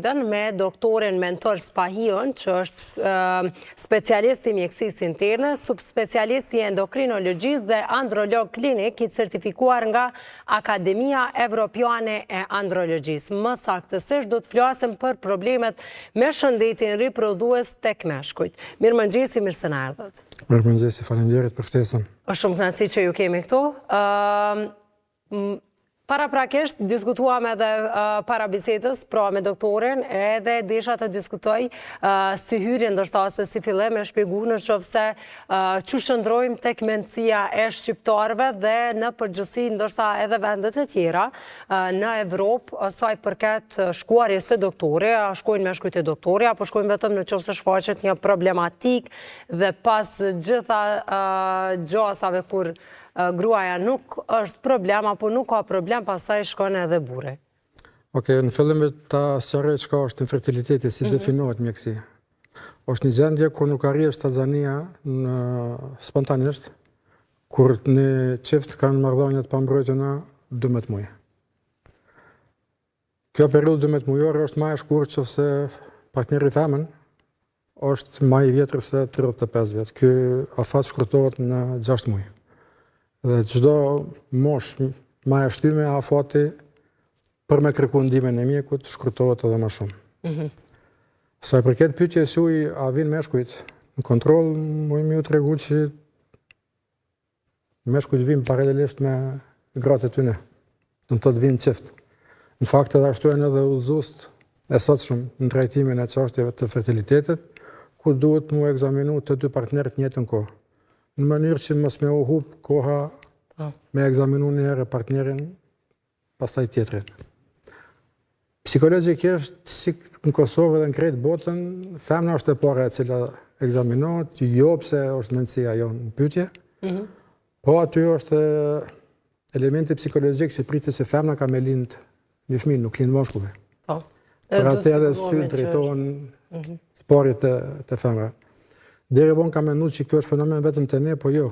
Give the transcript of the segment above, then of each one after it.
Me doktorin Mentor Spahion, që është specialist i mjekësisë interne, subspecialist i endokrinologjisë dhe androlog klinik i certifikuar nga Akademia Evropiane e Andrologjisë. Më saktësisht do të flasim për problemet me shëndetin riprodhues tek meshkujt. Mirëmëngjesi, mirë se na erdhët. Mirëmëngjesi, faleminderit për ftesën. Është shumë kënaqësi që ju kemi këtu. Paraprakisht, diskutuam edhe para bisedës, pra me doktorin, edhe desha të diskutoj si hyrje ndoshta se si fillim me shpjegu në qofse që shëndrojmë tek mendësia e shqiptarëve dhe në përgjithësi ndoshta edhe vendet e tjera në Evropë, saj përket shkuarjes të doktori, a shkojnë me shkujt e doktori, apo shkojnë vetëm në qofse shfaqet një problematik dhe pas gjitha gjasave kur gruaja nuk është problem, apo nuk ka problem, pastaj shkon edhe burri. Okej, në fillim ta sqaroj çka është infertiliteti, si definohet mjekësi. Është një gjendje kur nuk arrihet shtazania spontanisht, kur në çift kanë marrëdhënie të pambrojtura 12 muaj. Kjo periudhë 12 mujore është më e shkurtër nëse partneri femën është më i vjetër se 35 vjet. Ky afat shkurtohet në 6 muaj. Dhe çdo mosh ma e shtyme afati për me kërku ndimin e mjekut shkurtohet edhe më shumë. Sa i përket pyetjes juaj, a vin meshkujt në kontroll, më ju tregu që meshkujt vin paralelisht me gratë e tyre. Do të thotë vin çift. Në fakt edhe ashtu janë edhe udhëzues e sotshëm në trajtimin e çështjeve të fertilitetit, ku duhet mu ekzaminu të dy partnerët në njëjtën kohë. Në mënyrë që mos me u hub koha me ekzaminu një herë partnerin, pastaj tjetrin. Psikologjikisht, si në Kosovë dhe në krejt botën, femna është e para e cila ekzaminohet, jo pse është mendësia jo në pyetje, po aty është elementi psikologjik që pritet se femna ka me lind një fëmijë, nuk lind moshkulli. Për atë edhe sy drejtohen sporit të femra. Deri vonë kam menduar që kjo është fenomen vetëm te ne, po jo.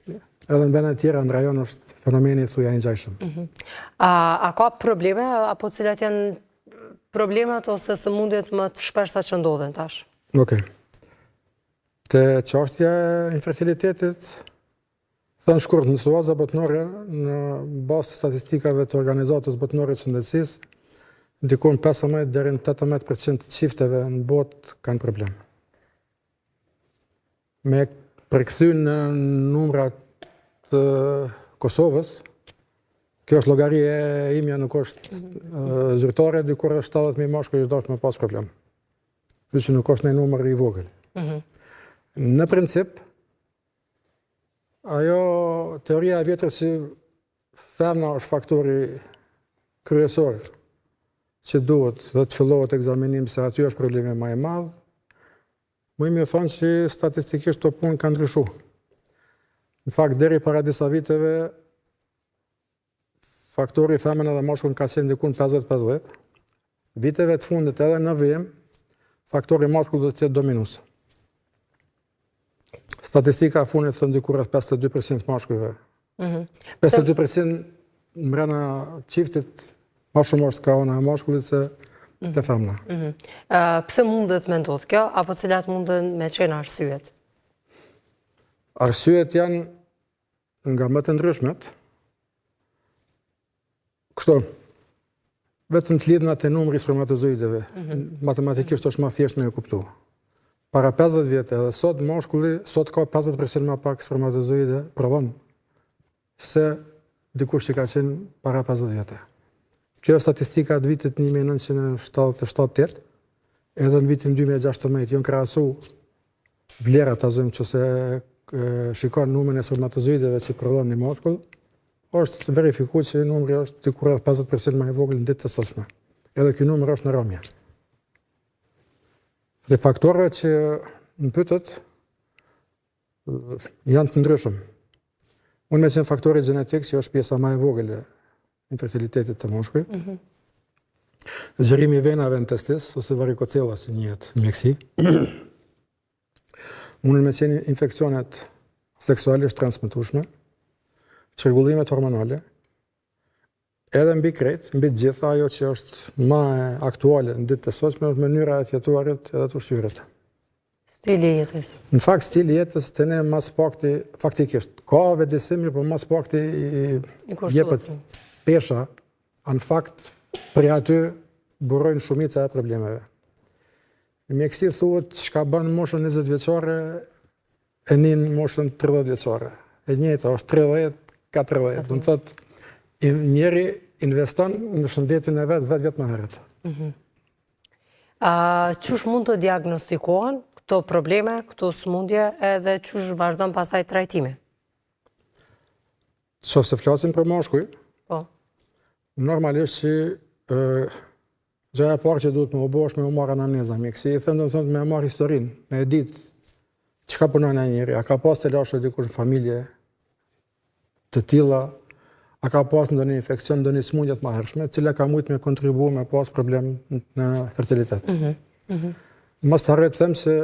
Edhe në vendet tjera në rajon është fenomeni thuja i ngjashëm. A ka probleme, apo cilat janë problemet ose sëmundjet më të shpeshta që ndodhen tash? Okej. Te çështja e infertilitetit, thënë shkurt, në suaza botnore, në bazë të statistikave të Organizatës Botnore të Shëndetësisë, ndikon 15 deri në 18% të çifteve në botë kanë problem. Me përkthy në numrat të Kosovës, kjo është llogari e imja, nuk është zyrtare, dikur është 70.000 mashkull që dashur me pas problem. Kështu që nuk është një numër i vogël. Në princip, ajo teoria e vjetër që femna është faktori kryesor që duhet dhe të fillohet ekzaminim se aty është problemi më i madh, më i thonë që statistikisht të punë ka ndryshu. Në fakt, deri para disa viteve, faktori femën edhe moshkull ka qenë diku në 50-50. Viteve të fundit edhe në vijim, faktori moshkull do të jetë dominues. Statistika e fundit thon diku rreth 52% moshkujve. 52% mbrana çiftit më shumë është ka ona e moshkullit se të femna. Pse mundet me ndodh kjo, apo cilat munden me qenë arsyet? Arsyet janë nga më të ndryshmet. Kështu, vetëm të lidhuna te numri i spermatozoideve, matematikisht është më thjesht me e kuptu. Para 50 vjetë edhe sot moshkulli, sot ka 50% më pak spermatozoide prodhon se dikush që ka qenë para 50 vjetë. Kjo është statistika të vitit 1977, edhe në vitin 2016, jonë krahasu vlerat të zëmë që se shikon numrin e spermatozoideve që prodhon një moshkull, është verifikuar që numri është diku rreth 50% më i vogël në ditët e sotshme. Edhe ky numër është në rrëmje. Dhe faktorët që më pyetët janë të ndryshëm. Unë me qenë faktori gjenetik, që është pjesa më e vogël e infertilitetit të moshkujt. Zgjerimi i venave në testis, ose varikocella si njihet në mjekësi. Unë me qenë infeksionet seksualisht transmetueshme, çrregullimet hormonale, edhe mbi krejt, mbi të gjitha, ajo që është më e aktuale në ditët e sotshme është mënyra e jetuarit edhe të ushqyrit. Stili jetës. Në fakt, stili jetës të ne mas pakti, faktikisht, ka vedisimi, por mas pakti i jepet pesha, në fakt, për aty burojnë shumica e problemeve. Në mjekësi thuhet çka bën moshën 20 vjeçare e nin moshën 30 vjeçare. E njëjta është 30-40. Do të thotë njëri investon në shëndetin e vet 10 vjet më herët. Çush mund të diagnostikohen këto probleme, këto sëmundje edhe çush vazhdon pastaj trajtimi? Nëse flasim për moshkuj, Po. normalisht që gjëja e parë që duhet me u bë është me u marrë anamneza mjekësi, i them domethënë me marrë historinë, me e ditë çka punon ai njeri, a ka pas të lashë dikush në familje të tilla, a ka pas ndonjë infekcion, ndonjë sëmundje të mëhershme, e cila ka mujt me kontribuar me pas problem në fertilitet. Mos harroj të them se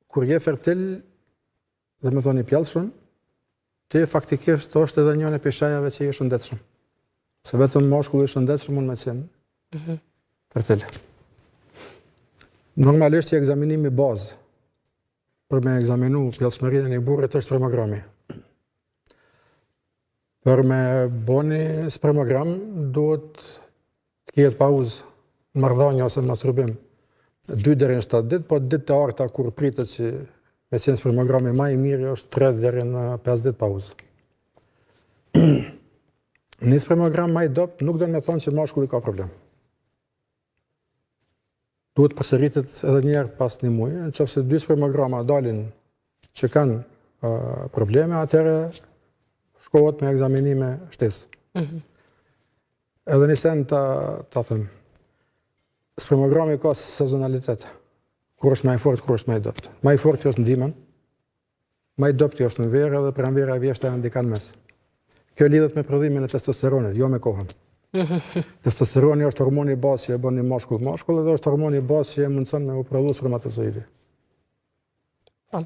kur je fertil, dhe me thoni pjellshëm, ti faktikisht është edhe njënë e peshajave që je shëndetshëm. Se vetëm mashkulli i shëndetshëm mund me qenë fertil. Normalisht që ekzaminimi bazë për me ekzaminu pjellshmërinë e një burrit është spermogrami. Për me boni spermogram duhet të ketë pauzë në marrëdhënie ose në masturbim 2 deri në 7 ditë, po ditë e arta kur pritet që me qenë spermogrami më i mirë është 3 deri në 5 ditë pauzë. Një spermogram më i dopt nuk do të thonë që mashkulli ka problem. Duhet përsëritet edhe një herë pas një muaji, nëse 2 spermograma dalin që kanë probleme, atëherë shkohet me ekzaminime shtesë. Edhe një sen ta them. Spermogrami ka sezonalitet. Kur është më i fortë, kur është më i dobët. Më i fortë është në dimën, më i dobët është në verë dhe pranvera e vjeshta janë dikan mes. Kjo lidhet me prodhimin e testosteronit, jo me kohën. Testosteroni është hormoni i bazë që e bën një mashkull dhe është hormoni i bazë që e mundson me u prodhu spermatozoidi. Po.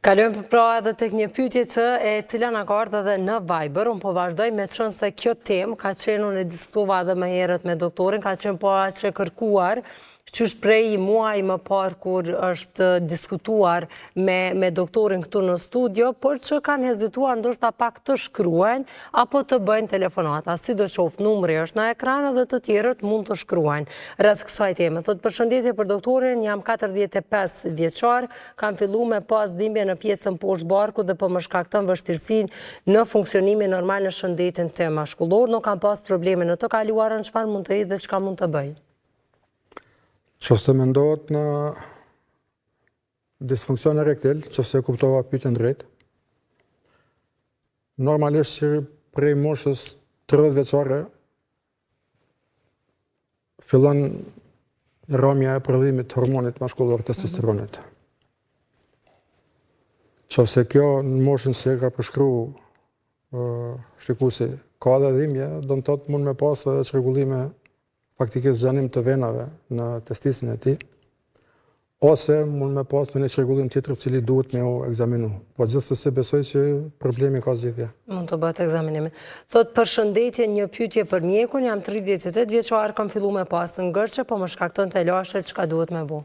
Kalojmë pra edhe tek një pyetje e cila na ka ardhur edhe në Viber, unë po vazhdoj me të thënë se kjo temë ka qenë, unë e diskutova edhe më herët me doktorin, ka qenë po aq e kërkuar, qysh prej muaj më parë kur është diskutuar me doktorin këtu në studio, por që kanë hezituar ndoshta pak të shkruajnë apo të bëjnë telefonata. Sidoqoftë numri është në ekran dhe të tjerët mund të shkruajnë rreth kësaj teme. Thotë përshëndetje për doktorin, jam 45 vjeçar, kam filluar me pas dhimbje në pjesën poshtë barku dhe po më shkakton vështirësinë në funksionimin normal në shëndetin tim mashkullor, nuk kam pas probleme në të kaluarën, çfarë mund të i dhe çka mund të bëj? Qofse mendohet në disfunksion erektil, qofse e kuptova pyetjen drejt, normalisht që prej moshës 30 vjeçare fillon rrëmja e prodhimit të hormonit mashkullor testosteronit. Qofse kjo në moshën që ka përshkruar shikuesi ka dhe dhimbje, do të thotë mund me pas edhe çrregullime faktikisht zgjanim të venave në testisin e tij, ose mund me pas në një çrregullim tjetër cili duhet me u ekzaminu. Po gjithsesi besoj që problemi ka zgjidhje. Mund të bëhet ekzaminimi. Thot përshëndetje, një pyetje për mjekun, jam 38 vjeçar, kam filluar me pas ngërçe, po më shkakton të lashe, çka duhet me bëu?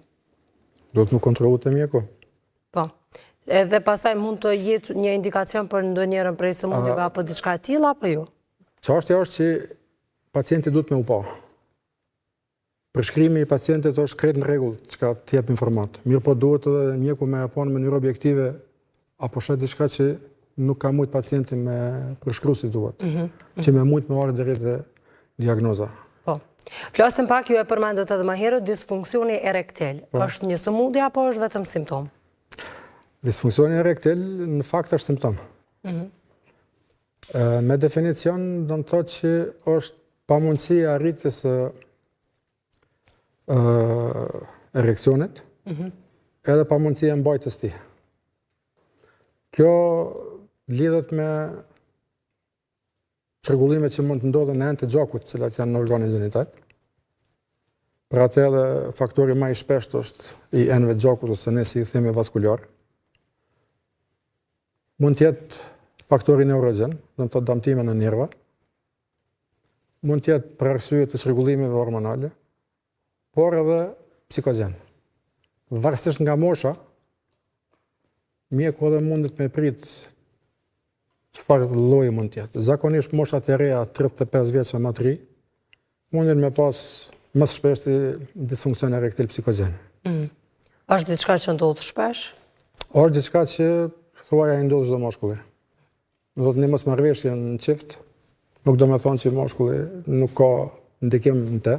Duhet më kontrollu te mjeku. Po. Edhe pastaj mund të jetë një indikacion për ndonjërin prej sëmundjeve apo diçka e tillë apo jo? Çështja është që pacienti duhet me u pa. Përshkrimi i pacientit është krejt në rregull, çka të jep informat. Mirë po duhet edhe mjeku me apo në mënyrë objektive apo shet diçka që nuk ka mujt pacienti me përshkruar si duhet. Që me mujt me marrë deri te diagnoza. Po. Flasim pak, ju e përmendët edhe më herët, disfunksioni erektil. Është një sëmundje apo është vetëm simptom? Disfunksioni erektil në fakt është simptom. Me definicion do të thotë që është pamundësia e arritjes së ereksionit, edhe pamundësia e mbajtjes së tij. Kjo lidhet me çrregullimet që mund të ndodhen në enë të gjakut, të cilat janë në organin gjinital. Për atë edhe faktori më i shpeshtë është i enëve të gjakut, ose ne si i themi vaskular. Mund të jetë faktori neurogjen, do të thotë damtime në nerva, mund të jetë për arsye të çrregullimeve hormonale, por edhe psikogen. Varësisht nga mosha, mjeku edhe mundet me prit çfarë lloji mund të jetë. Zakonisht moshat e reja 35 vjeç e më të ri mundin me pas më shpesh disfunksion erektil psikogen. Është diçka që ndodh shpesh? Është diçka që thuaja i ndodh çdo moshkulli. Do të një mosmarrëveshje në çift, nuk do me thonë që moshkulli nuk ka ndikim në te.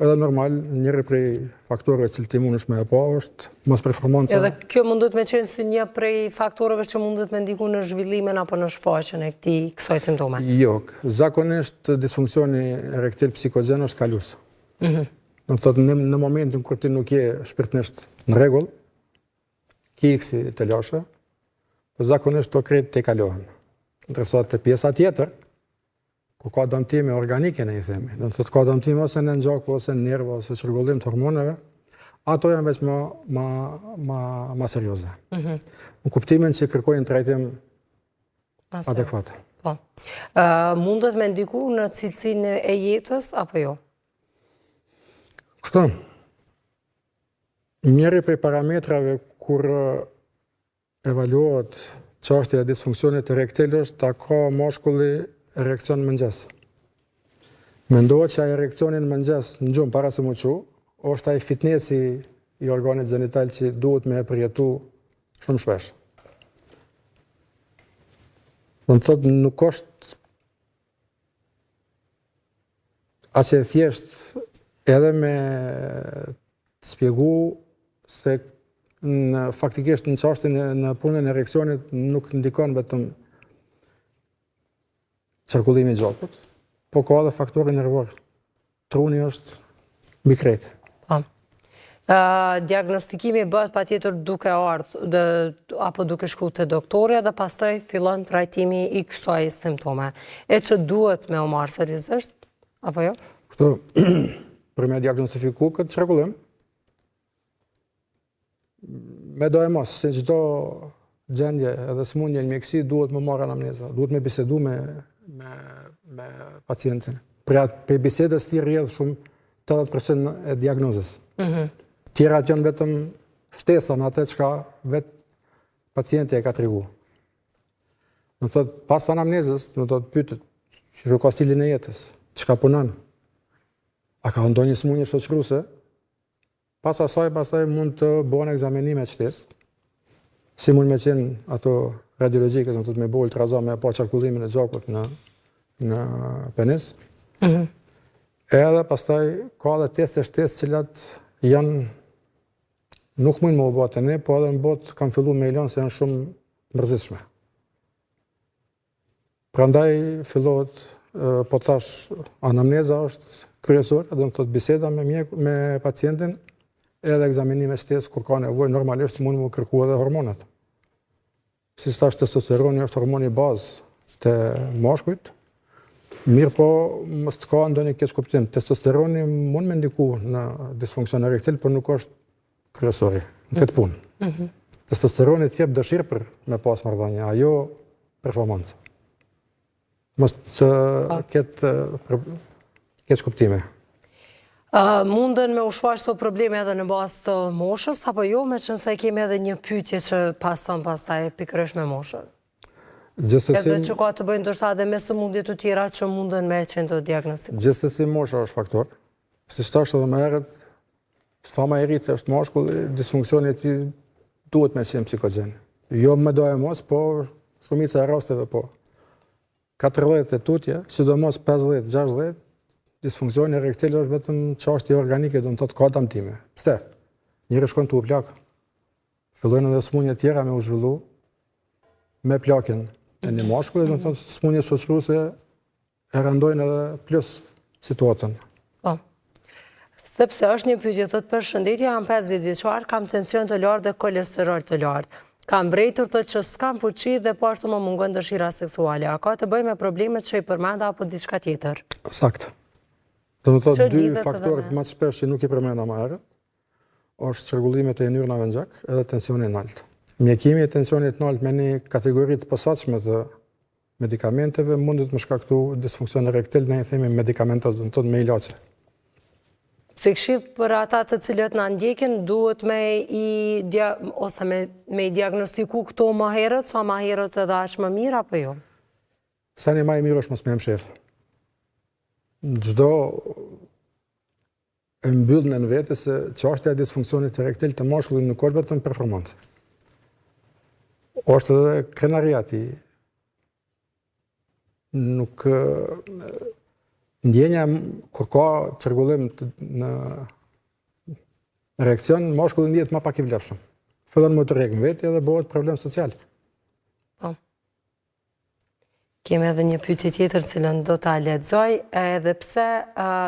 Edhe normal, njëri prej faktorëve që ti mundesh me e pa është mos performanca. Edhe kjo mundet me qenë si një prej faktorëve që mundet me ndiku në zhvillimin apo në shfaqjen e kësaj simptome? Jo, zakonisht disfunksioni erektil psikogen është kalus. Do të thotë në momentin kur ti nuk je shpirtërisht në rregull, ki iksi të lashe, po zakonisht to krejt te kalohen. Ndërsa te pjesa tjetër, ku ka dëmtime organike në i themi, do të thotë ka dëmtime ose në ngjaku ose në nervë ose çrregullim të hormoneve, ato janë veç ma serioze. Në kuptimin që kërkojnë trajtim adekuat. Po. Mundet me ndiku në cilësinë e jetës apo jo? Kështu, njëri prej parametrave kur evaluohet çështja e disfunksionit erektil është ta ka moshkulli erekcion mëngjes. Mendohet që ai erekcioni në mëngjes në gjumë para se mu qu, është ai fitnesi i organit zenital që duhet me e përjetu shumë shpesh. Do të thotë nuk është aq e thjesht edhe me të shpjegu se faktikisht në çështjen në punën e erekcionit nuk ndikon vetëm qarkullimi i gjakut, po ka edhe faktori nervor. Truni është mbi krejt. Diagnostikimi bëhet patjetër duke ardhur apo duke shkuar te doktori dhe pastaj fillon trajtimi i kësaj simptome. E që duhet me u marrë seriozisht apo jo? Kështu, për me diagnostifiku këtë qarkullim, me do e mos, se çdo gjendje edhe smundje në mjekësi duhet me marrë anamneza, duhet me bisedu me pacientin. Për bisedës ti rrjedh shumë 80% e diagnozës. Tjerat janë vetëm shtesa në atë çka vetë pacienti e ka tregu. Do të thotë pas anamnezës, do të thotë pyetet që ka stilin e jetës, çka punon. A ka ndonjë smundje shoqëruese? Pas asaj mund të bëhen ekzaminime të shtesë, si mund me qenë ato radiologjike, do të thotë me bëu ultrazon me pa qarkullimin e gjakut në penis. Edhe pastaj ka edhe teste shtesë cilat janë nuk mund më u bëte ne, po edhe në botë kam fillu me ilon se janë shumë mërzitshme. Prandaj fillohet, po tash anamneza është kryesore, do të thotë biseda me pacientin, edhe ekzaminime shtesë kur ka nevojë, normalisht mund më kërku edhe hormonat. Si thash, testosteroni është hormoni bazë të moshkujt, mirë po mos të ka ndonjë keq kuptim. Testosteroni mund me ndiku në disfunksion erektil, por nuk është kryesori në këtë punë. Testosteroni t'jep dëshirë për me pas marrëdhënie, ajo performancë. Mos të ketë keq kuptime. Munden me u shfaq këto probleme edhe në bazë të moshës, apo jo, me qënë se kemi edhe një pyetje që pason pastaj pikërisht me moshën? Edhe që ka të bëjnë ndoshta edhe me sëmundje të tjera që munden me qenë të diagnostikuar. Gjithsesi mosha është faktor. Si thash edhe më herët, sa më e rritë është moshkulli, disfunksioni i tij duhet me qenë psikogen. Jo më do e mos, po shumica e rasteve po. 14 e tutje, sidomos 50-60, disfunksioni erektil është vetëm çështje organike, do të thotë ka dëmtime. Pse? Njëri shkon tu plak. Fillojnë edhe smundje tjera me u zhvillu me plakjen e një moshkulli, do të thotë smundje shoqëruese e rëndojnë edhe plus situatën. Po. Sepse është një pyetje, thotë përshëndetje, jam 50 vjeçar, kam tension të lartë dhe kolesterol të lartë. Kam vrejtur të që s'kam fuqi dhe po ashtu më mungon dëshira seksuale. A ka të bëjë me problemet që i përmenda apo diçka tjetër? Sakt. Do të thotë dy faktorët më të shpesh që nuk i përmenda më herët, është çrregullimet e ynyrnave në gjak edhe tensioni i lartë. Mjekimi i tensionit të lartë me një kategori të posaçme të medikamenteve mundet më shkaktu disfunksion erektil, ne i themi medikamentos, do të thotë me ilaçe. Si këshill për ata të cilët na ndjekin, duhet me i diagnostiku këto më herët, sa më herët edhe aq më mirë apo jo? Sa një ma i mirë është mos me më shef. Çdo e mbyllën në vete se çështja e disfunksionit erektil të moshkullit nuk është vetëm performancë. Është edhe krenariati. Nuk ndjenja kur ka çrregullim në reakcion, moshkulli ndihet më pak i vlefshëm. Fillon më të rrek në vete dhe bëhet problem social. Po. Kemi edhe një pyetje tjetër cilën do ta lexoj, edhe pse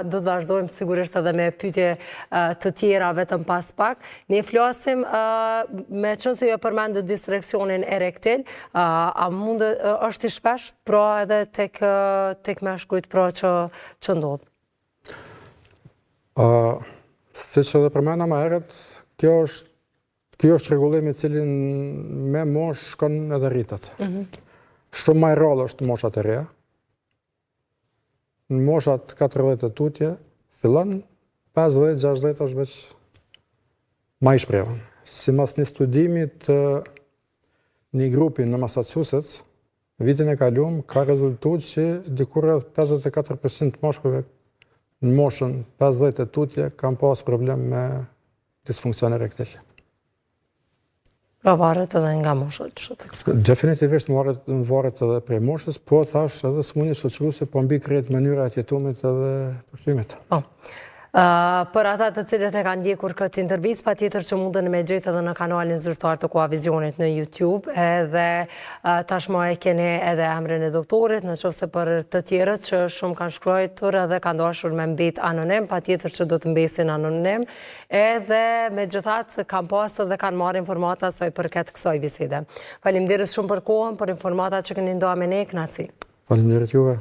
do të vazhdojmë sigurisht edhe me pyetje të tjera vetëm pas pak. Ne flasim me qenë se jo përmendë distraksionin erektil, a mund është i shpesh pra edhe tek meshkujt pra që ndodh? Siç edhe përmenda më herët, kjo është rregullimi i cili me moshë shkon edhe rritet. Shumë më e rrallë është moshat e reja. Në moshat 40 e tutje, fillon 50-60 është veç ma i shprehur. Sipas një studimi të një grupi në Massachusetts, vitin e kaluar ka rezultuar që diku rreth 54% moshkujve në moshën 50 e tutje kanë pas problem me disfunksion erektil. Pra varet edhe nga mosha që të kësë. Definitivisht varet edhe prej moshës, po thash edhe smundje shoqëruese, po mbi krejt mënyra e jetumit edhe pushimit. Po. Për ata të cilët e kanë ndjekur këtë intervistë, patjetër që mundën me gjetë edhe në kanalin zyrtar të Koavizionit në YouTube, edhe tashmë e keni edhe emrin e doktorit, në qoftë se për të tjerët që shumë kanë shkruar edhe kanë dashur me mbet anonim, patjetër që do të mbesin anonim, edhe megjithatë kanë pasur dhe kanë marrë informata sa i përket kësaj bisede. Faleminderit shumë për kohën, për informatat që keni ndarë me ne, kënaqësi. Faleminderit juve.